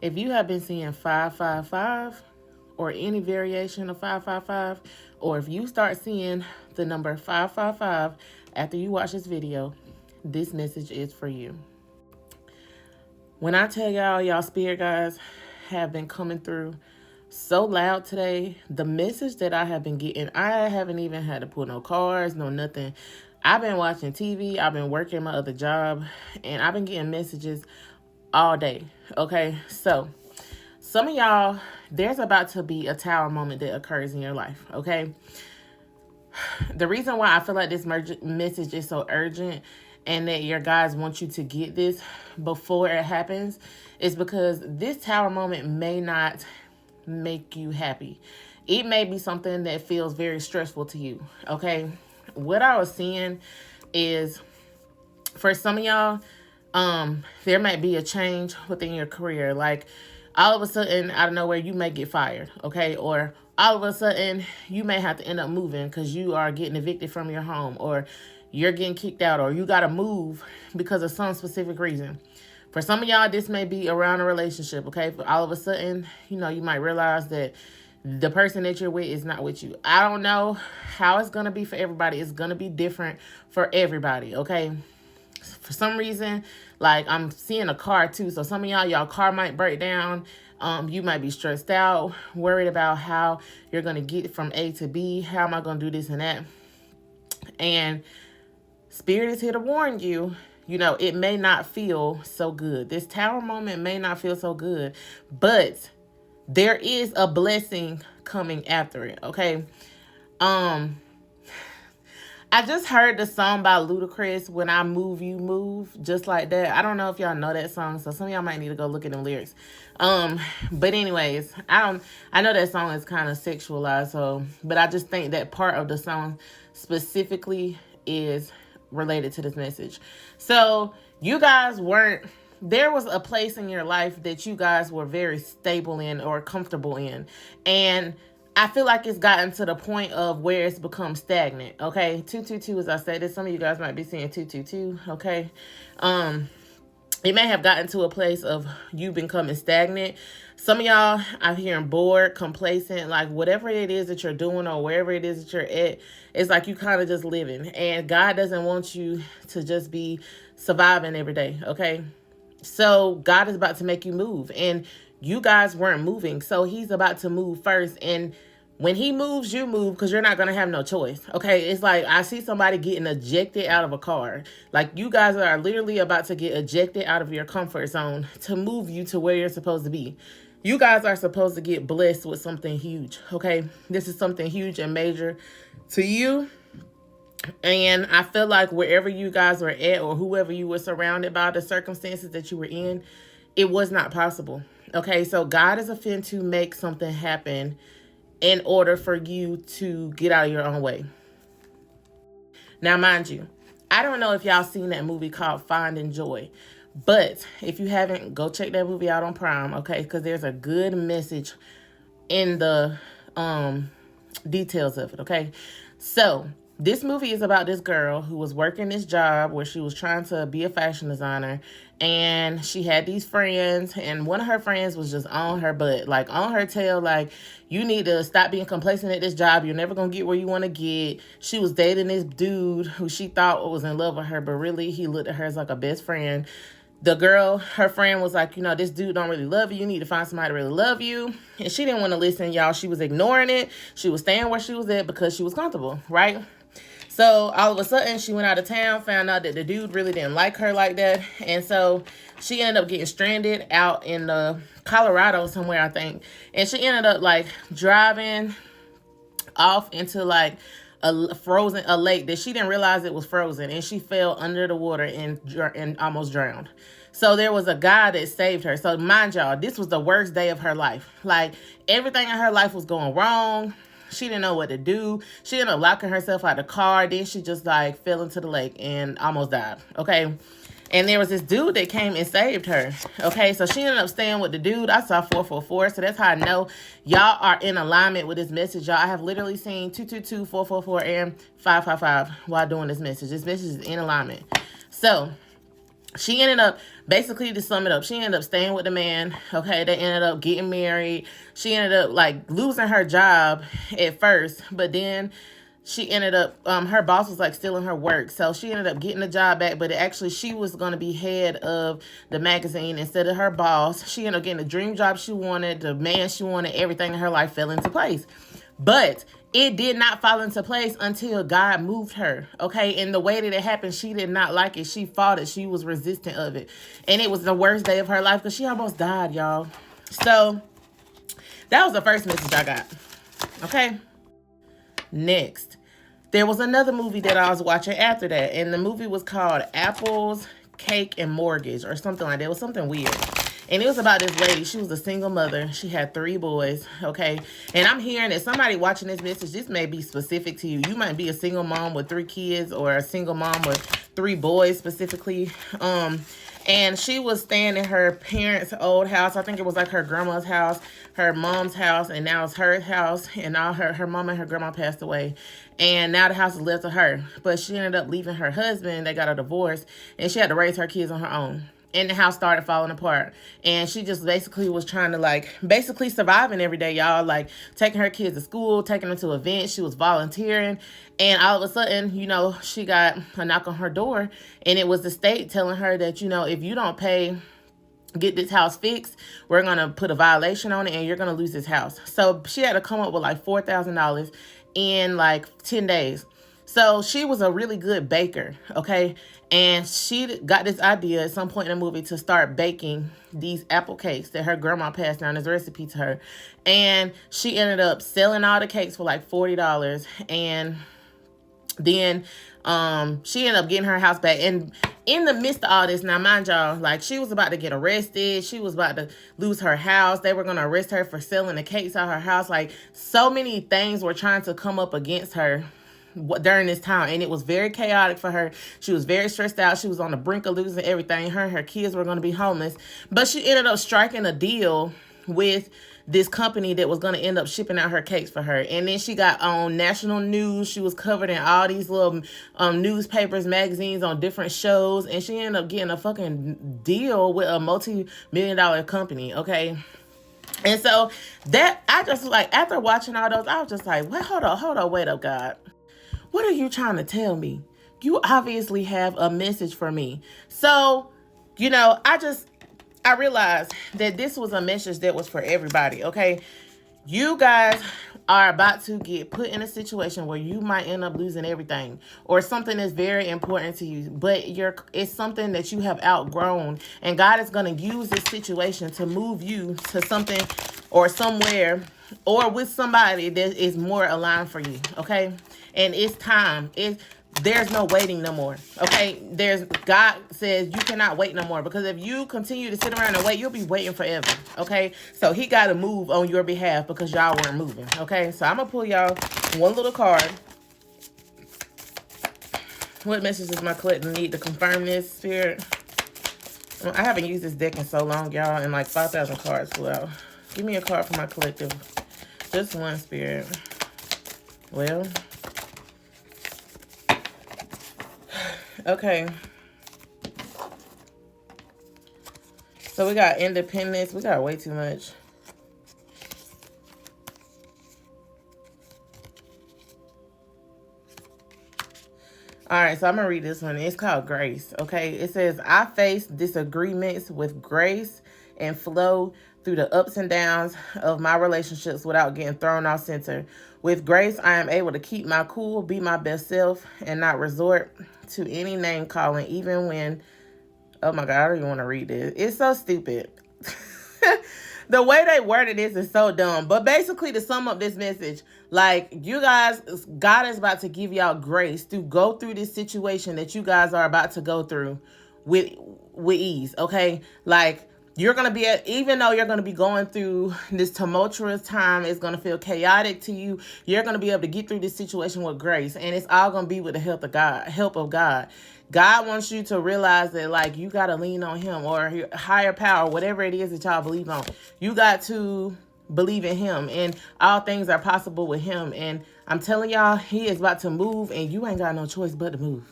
If you have been seeing 555 or any variation of 555, or if you start seeing the number 555 after you watch this video, this message is for you. When I tell y'all spirit guys have been coming through so loud today, the message that I have been getting, I haven't even had to pull no cards, no nothing. I've been watching TV, I've been working my other job, and I've been getting messages all day. Okay, so some of y'all, there's about to be a tower moment that occurs in your life. Okay, the reason why I feel like this message is so urgent and that your guys want you to get this before it happens is because this tower moment may not make you happy. It may be something that feels very stressful to you. Okay, what I was seeing is, for some of y'all, there might be a change within your career. Like, all of a sudden, out of nowhere, you may get fired, okay? Or all of a sudden, you may have to end up moving because you are getting evicted from your home, or you're getting kicked out, or you got to move because of some specific reason. For some of y'all, this may be around a relationship, okay? But all of a sudden, you might realize that the person that you're with is not with you. I don't know how it's going to be for everybody. It's going to be different for everybody, okay? For some reason, like, I'm seeing a car too. So some of y'all car might break down. You might be stressed out, worried about how you're going to get from A to B. How am I going to do this and that? And Spirit is here to warn you. It may not feel so good. This tower moment may not feel so good, but there is a blessing coming after it, okay? I just heard the song by Ludacris, When I Move, You Move, just like that. I don't know if y'all know that song, so some of y'all might need to go look at them lyrics. But anyways, I know that song is kind of sexualized, but I just think that part of the song specifically is related to this message. So you guys there was a place in your life that you guys were very stable in or comfortable in, and I feel like it's gotten to the point of where it's become stagnant, okay? 222, as I said, this, some of you guys might be seeing 222, okay? It may have gotten to a place of you becoming stagnant. Some of y'all, I'm hearing bored, complacent, like whatever it is that you're doing or wherever it is that you're at, it's like you kind of just living. And God doesn't want you to just be surviving every day, okay? So God is about to make you move. And you guys weren't moving, so he's about to move first. And when he moves, you move, because you're not going to have no choice. Okay, it's like I see somebody getting ejected out of a car. Like, you guys are literally about to get ejected out of your comfort zone to move you to where you're supposed to be. You guys are supposed to get blessed with something huge. Okay, this is something huge and major to you. And I feel like wherever you guys were at, or whoever you were surrounded by, the circumstances that you were in, it was not possible. Okay, so God is finna to make something happen in order for you to get out of your own way. Now, mind you, I don't know if y'all seen that movie called Finding Joy, but if you haven't, go check that movie out on Prime, okay? Because there's a good message in the details of it, okay? So this movie is about this girl who was working this job where she was trying to be a fashion designer, and she had these friends, and one of her friends was just on her butt, like on her tail, like, you need to stop being complacent at this job. You're never going to get where you want to get. She was dating this dude who she thought was in love with her, but really he looked at her as like a best friend. The girl, her friend, was like, this dude don't really love you. You need to find somebody to really love you. And she didn't want to listen, y'all. She was ignoring it. She was staying where she was at because she was comfortable, right? So all of a sudden, she went out of town, found out that the dude really didn't like her like that. And so she ended up getting stranded out in Colorado somewhere, I think. And she ended up like driving off into like a lake that she didn't realize it was frozen. And she fell under the water and almost drowned. So there was a guy that saved her. So mind y'all, this was the worst day of her life. Like, everything in her life was going wrong. She didn't know what to do. She ended up locking herself out of the car. Then she just like fell into the lake and almost died. Okay. And there was this dude that came and saved her. Okay. So she ended up staying with the dude. I saw 444. So that's how I know y'all are in alignment with this message. Y'all, I have literally seen 222, 444, and 555 while doing this message. This message is in alignment. So she ended up, basically to sum it up, she ended up staying with the man. Okay, they ended up getting married. She ended up like losing her job at first, but then she ended up, her boss was like stealing her work, so she ended up getting the job back. But actually she was going to be head of the magazine instead of her boss. She ended up getting the dream job she wanted, the man she wanted. Everything in her life fell into place, but it did not fall into place until God moved her. Okay, and the way that it happened, she did not like it. She fought it. She was resistant of it, and it was the worst day of her life because she almost died, y'all. So that was the first message I got. Okay, next, there was another movie that I was watching after that, and the movie was called Apples, Cake, and Mortgage, or something like that. It was something weird. And it was about this lady. She was a single mother. She had 3 boys, okay? And I'm hearing that somebody watching this message, this may be specific to you. You might be a single mom with 3 kids, or a single mom with 3 boys specifically. And she was staying in her parents' old house. I think it was like her grandma's house, her mom's house, and now it's her house. And now her mom and her grandma passed away. And now the house is left to her. But she ended up leaving her husband. They got a divorce. And she had to raise her kids on her own. And the house started falling apart. And she just basically was trying to, like, basically surviving every day, y'all. Like, taking her kids to school, taking them to events. She was volunteering. And all of a sudden, you know, she got a knock on her door. And it was the state telling her that, you know, if you don't pay, get this house fixed, we're going to put a violation on it and you're going to lose this house. So she had to come up with like $4,000 in like 10 days. So she was a really good baker, okay? And she got this idea at some point in the movie to start baking these apple cakes that her grandma passed down as a recipe to her. And she ended up selling all the cakes for like $40. And then she ended up getting her house back. And in the midst of all this, now mind y'all, like, she was about to get arrested. She was about to lose her house. They were going to arrest her for selling the cakes out of her house. Like, so many things were trying to come up against her during this time, and it was very chaotic for her. She was very stressed out. She was on the brink of losing everything. Her and her kids were going to be homeless, but she ended up striking a deal with this company that was going to end up shipping out her cakes for her. And then she got on national news. She was covered in all these little newspapers, magazines, on different shows, and she ended up getting a fucking deal with a multi-million-dollar company, okay? And so that, I just, like, after watching all those, I was just like, well, hold on, wait up, God. What are you trying to tell me? You obviously have a message for me. So, you know, I realized that this was a message that was for everybody, okay? You guys are about to get put in a situation where you might end up losing everything, or something that's very important to you, but it's something that you have outgrown, and God is going to use this situation to move you to something or somewhere or with somebody that is more aligned for you, okay? And it's time. There's no waiting no more, okay? God says you cannot wait no more, because if you continue to sit around and wait, you'll be waiting forever, okay? So he got to move on your behalf because y'all weren't moving, okay? So I'm going to pull y'all one little card. What message does my collective need to confirm this, Spirit? I haven't used this deck in so long, y'all, and like 5,000 cards flew out. Give me a card for my collective. Just one, Spirit. Well, okay. So we got independence. We got way too much. All right, so I'm going to read this one. It's called Grace, okay? It says, I face disagreements with grace and flow through the ups and downs of my relationships without getting thrown off center. With grace, I am able to keep my cool, be my best self, and not resort to any name calling, even when, oh my God, I don't even want to read this. It's so stupid. The way they worded this is so dumb. But basically, to sum up this message, like, you guys, God is about to give y'all grace to go through this situation that you guys are about to go through with ease, okay? Like, you're going to be, even though you're going to be going through this tumultuous time, it's going to feel chaotic to you, you're going to be able to get through this situation with grace. And it's all going to be with the help of God. God wants you to realize that, like, you got to lean on him, or your higher power, whatever it is that y'all believe on. You got to believe in him, and all things are possible with him. And I'm telling y'all, he is about to move, and you ain't got no choice but to move.